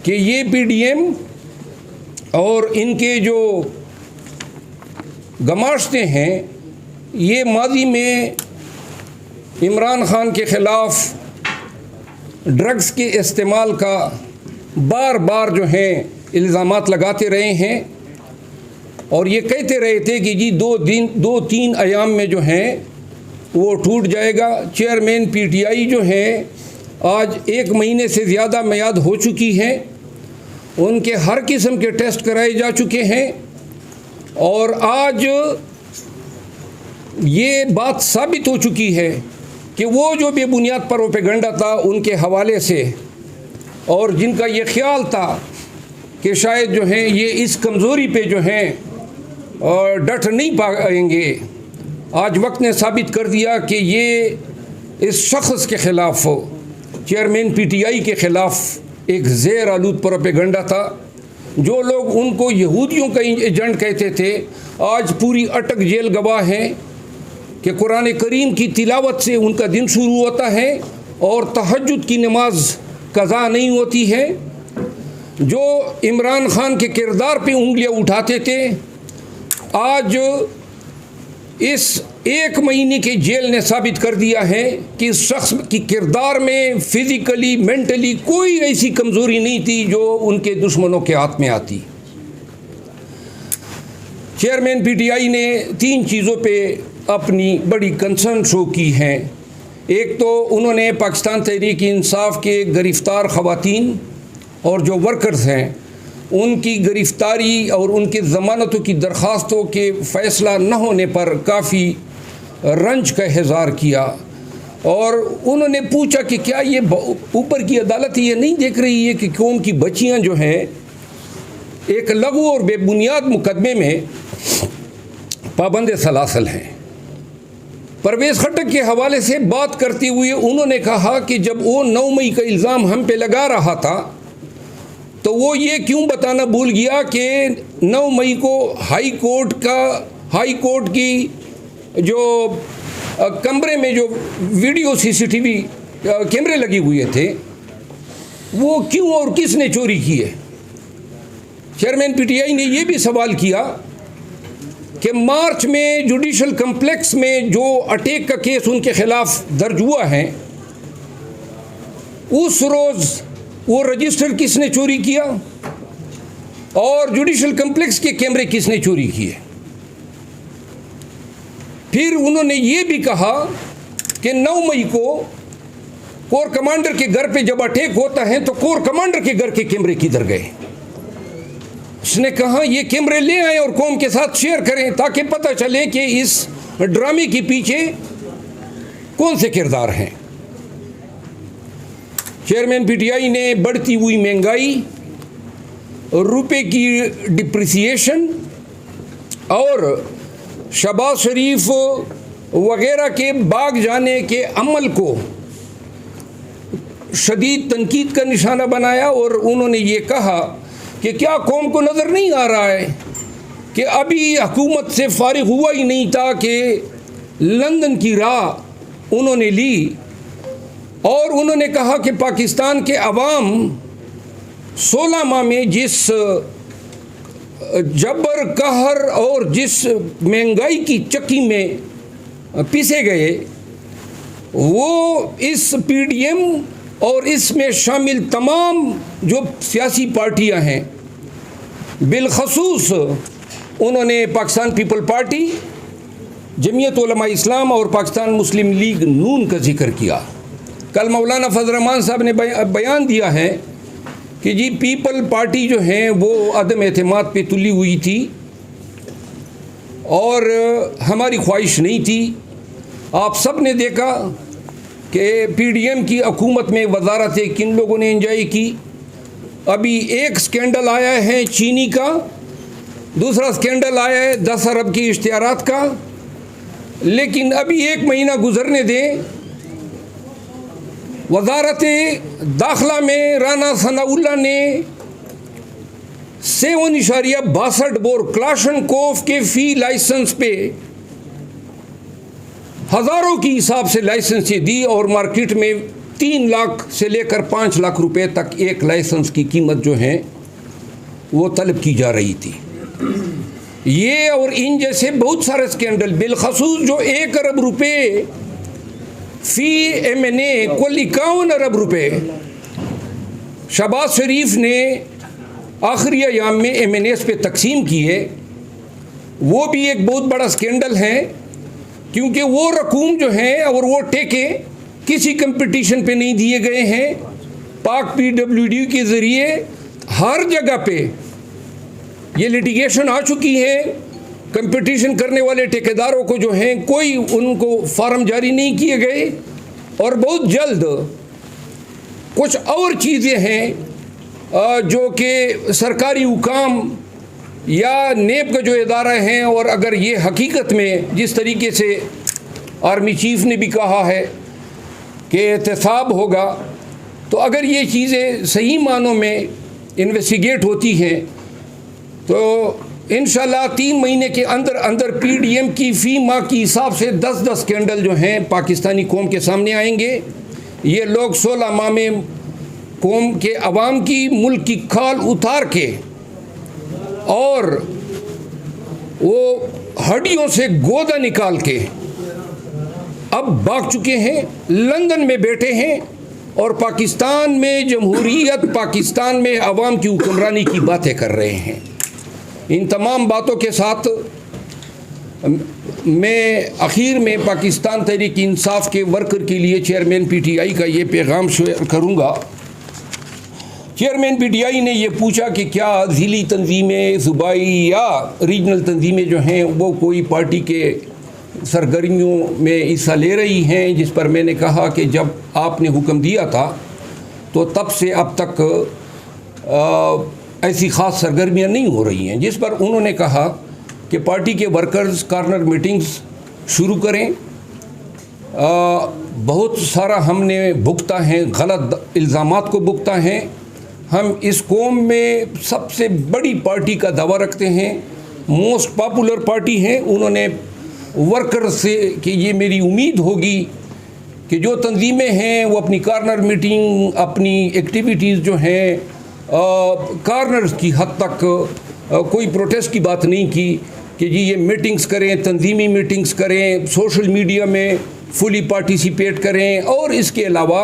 कि ये पीडीएम और इनके जो गमाश्ते हैं ये माजी में इमरान ख़ान के ख़िलाफ़ ड्रग्स के इस्तेमाल का बार बार जो हैं इल्ज़ामात लगाते रहे हैं और ये कहते रहे थे कि जी 2-3 अयाम में जो हैं वो टूट जाएगा। चेयरमैन पीटीआई जो हैं आज 1 महीने से ज़्यादा मियाद हो चुकी है, उनके हर किस्म के टेस्ट कराए जा चुके हैं और आज ये बात साबित हो चुकी है कि वो जो बेबुनियाद प्रोपेगेंडा था उनके हवाले से और जिनका ये ख्याल था कि शायद जो है ये इस कमज़ोरी पे जो हैं और डट नहीं पाएंगे, आज वक्त ने साबित कर दिया कि ये इस शख्स के ख़िलाफ़, चेयरमैन पीटीआई के ख़िलाफ़ एक ज़ेर आलूद प्रोपेगेंडा था। जो लोग उनको यहूदियों का एजेंट कहते थे आज पूरी अटक जेल गवाह हैं कि कुरान करीम की तिलावत से उनका दिन शुरू होता है और तहज्जुद की नमाज कज़ा नहीं होती है। जो इमरान ख़ान के किरदार पे उंगलियां उठाते थे आज इस 1 महीने के जेल ने साबित कर दिया है कि इस शख्स की किरदार में फ़िज़िकली मेंटली कोई ऐसी कमज़ोरी नहीं थी जो उनके दुश्मनों के हाथ में आती। चेयरमैन पीटीआई ने 3 चीज़ों पे अपनी बड़ी कंसर्न शो की है। एक तो उन्होंने पाकिस्तान तहरीक इंसाफ के गिरफ़्तार ख़वातीन और जो वर्कर्स हैं उनकी गिरफ़्तारी और उनकी ज़मानतों की दरख्वास्तों के फ़ैसला न होने पर काफ़ी रंज का इज़हार किया और उन्होंने पूछा कि क्या ये ऊपर की अदालत ये नहीं देख रही है कि कौम की बच्चियां जो हैं एक लघु और बेबुनियाद मुकदमे में पाबंद सलासल हैं। परवेज़ खट्टक के हवाले से बात करते हुए उन्होंने कहा कि जब वो 9 मई का इल्ज़ाम हम पे लगा रहा था तो वो ये क्यों बताना भूल गया कि 9 मई को हाई कोर्ट की जो कमरे में जो वीडियो सीसीटीवी कैमरे लगे हुए थे वो क्यों और किसने चोरी किए। चेयरमैन पीटीआई ने ये भी सवाल किया कि मार्च में जुडिशल कम्प्लेक्स में जो अटैक का केस उनके ख़िलाफ़ दर्ज हुआ है उस रोज़ वो रजिस्टर किसने चोरी किया और जुडिशल कम्प्लेक्स के कैमरे किसने चोरी किए। फिर उन्होंने ये भी कहा कि 9 मई को कोर कमांडर के घर पे जब अटैक होता है तो कोर कमांडर के घर के कैमरे किधर गए। उसने कहा ये कैमरे ले आए और कौम के साथ शेयर करें ताकि पता चले कि इस ड्रामे के पीछे कौन से किरदार हैं। चेयरमैन पीटीआई ने बढ़ती हुई महंगाई, रुपए की डिप्रिसिएशन और शहबाज शरीफ वगैरह के भाग जाने के अमल को शदीद तनकीद का निशाना बनाया और उन्होंने ये कहा कि क्या कौम को नज़र नहीं आ रहा है कि अभी हुकूमत से फारिग हुआ ही नहीं था कि लंदन की राह उन्होंने ली। और उन्होंने कहा कि पाकिस्तान के अवाम 16 माह में जिस जबर कहर और जिस महंगाई की चक्की में पिसे गए वो इस पीडीएम और इसमें शामिल तमाम जो सियासी पार्टियां हैं, बिलखसूस उन्होंने पाकिस्तान पीपल पार्टी, जमीयत उलमा इस्लाम और पाकिस्तान मुस्लिम लीग नून का जिक्र किया। कल मौलाना फजल रहमान साहब ने बयान दिया है कि जी पीपल पार्टी जो है वो अदम एतमाद पे तुली हुई थी और हमारी ख्वाहिश नहीं थी। आप सब ने देखा कि पीडीएम की हुकूमत में वजारतें किन लोगों ने एंजॉय की। अभी एक स्कैंडल आया है चीनी का, दूसरा स्कैंडल आया है 10 अरब की इश्तिहारात का, लेकिन अभी 1 महीना गुजरने दें, वजारत दाखिला में राना सनाउल्लाह ने 7.62 बोर क्लाशनकोफ के फ़ी लाइसेंस पे हज़ारों की हिसाब से लाइसेंसें दी और मार्केट में 3 लाख से लेकर 5 लाख रुपए तक एक लाइसेंस की कीमत जो है वो तलब की जा रही थी। ये और इन जैसे बहुत सारे स्कैंडल, बिलखसूस जो 1 अरब रुपए फी MNA कुल 51 अरब रुपए शहबाज शरीफ ने आखिरी अयाम में MNAs पे तकसीम किए, वो भी एक बहुत बड़ा स्कैंडल है, क्योंकि वो रकूम जो हैं और वो टेके किसी कंपटीशन पे नहीं दिए गए हैं। पाक PWD के ज़रिए हर जगह पे ये लिटिगेशन आ चुकी है। कंपटीशन करने वाले ठेकेदारों को जो हैं कोई उनको फार्म जारी नहीं किए गए, और बहुत जल्द कुछ और चीज़ें हैं जो कि सरकारी हुकाम या नेब का जो इदारा हैं, और अगर ये हकीकत में जिस तरीके से आर्मी चीफ ने भी कहा है कि एहतसाब होगा, तो अगर ये चीज़ें सही मानों में इन्वेस्टिगेट होती हैं तो इंशाल्लाह 3 महीने के अंदर अंदर PDM की फ़ी माह की हिसाब से 10-10 स्कैंडल जो हैं पाकिस्तानी कौम के सामने आएंगे। ये लोग 16 माह में कौम के अवाम की मुल्क की खाल उतार के और वो हड्डियों से गोदा निकाल के अब भाग चुके हैं, लंदन में बैठे हैं और पाकिस्तान में जमहूरियत, पाकिस्तान में अवाम की हुक्मरानी की बातें कर रहे हैं। इन तमाम बातों के साथ मैं आखिर में पाकिस्तान तहरीक इंसाफ के वर्कर के लिए चेयरमैन PTI का ये पैगाम शेयर करूँगा। चेयरमैन PTI ने ये पूछा कि क्या ज़िली तंजीमें, सूबाई या रीजनल तंजीमें जो हैं वो कोई पार्टी के सरगर्मियों में हिस्सा ले रही हैं, जिस पर मैंने कहा कि जब आपने हुक्म दिया था तो तब से अब तक ऐसी ख़ास सरगर्मियाँ नहीं हो रही हैं, जिस पर उन्होंने कहा कि पार्टी के वर्कर्स कॉर्नर मीटिंग्स शुरू करें। बहुत सारा हमने भुगता है, गलत इल्ज़ामात को भुगता हैं। हम इस कौम में सबसे बड़ी पार्टी का दावा रखते हैं, मोस्ट पॉपुलर पार्टी है। उन्होंने वर्कर से कि ये मेरी उम्मीद होगी कि जो तंजीमें हैं वो अपनी कॉर्नर मीटिंग, अपनी एक्टिविटीज़ जो हैं कॉर्नर्स की हद तक कोई प्रोटेस्ट की बात नहीं की कि जी ये मीटिंग्स करें, तंजीमी मीटिंग्स करें, सोशल मीडिया में फुली पार्टिसिपेट करें, और इसके अलावा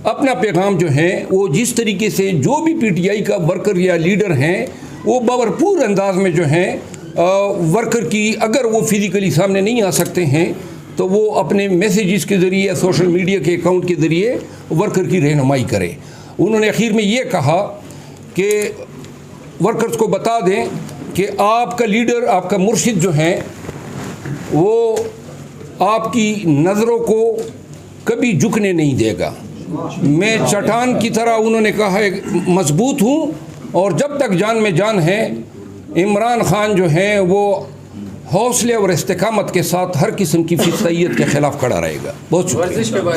अपना पैगाम जो है वो जिस तरीके से जो भी PTI का वर्कर या लीडर हैं वो भरपूर अंदाज में जो हैं वर्कर की, अगर वो फिज़िकली सामने नहीं आ सकते हैं तो वो अपने मैसेजेस के ज़रिए, सोशल मीडिया के अकाउंट के ज़रिए वर्कर की रहनुमाई करें। उन्होंने आखिर में ये कहा कि वर्कर्स को बता दें कि आपका लीडर, आपका मुर्शिद जो हैं वो आपकी नज़रों को कभी झुकने नहीं देगा। मैं चट्टान की तरह, उन्होंने कहा है, मजबूत हूँ, और जब तक जान में जान है इमरान खान जो हैं वो हौसले और इस्तेकामत के साथ हर किस्म की फिसैयत के ख़िलाफ़ खड़ा रहेगा। बहुत शुक्रिया।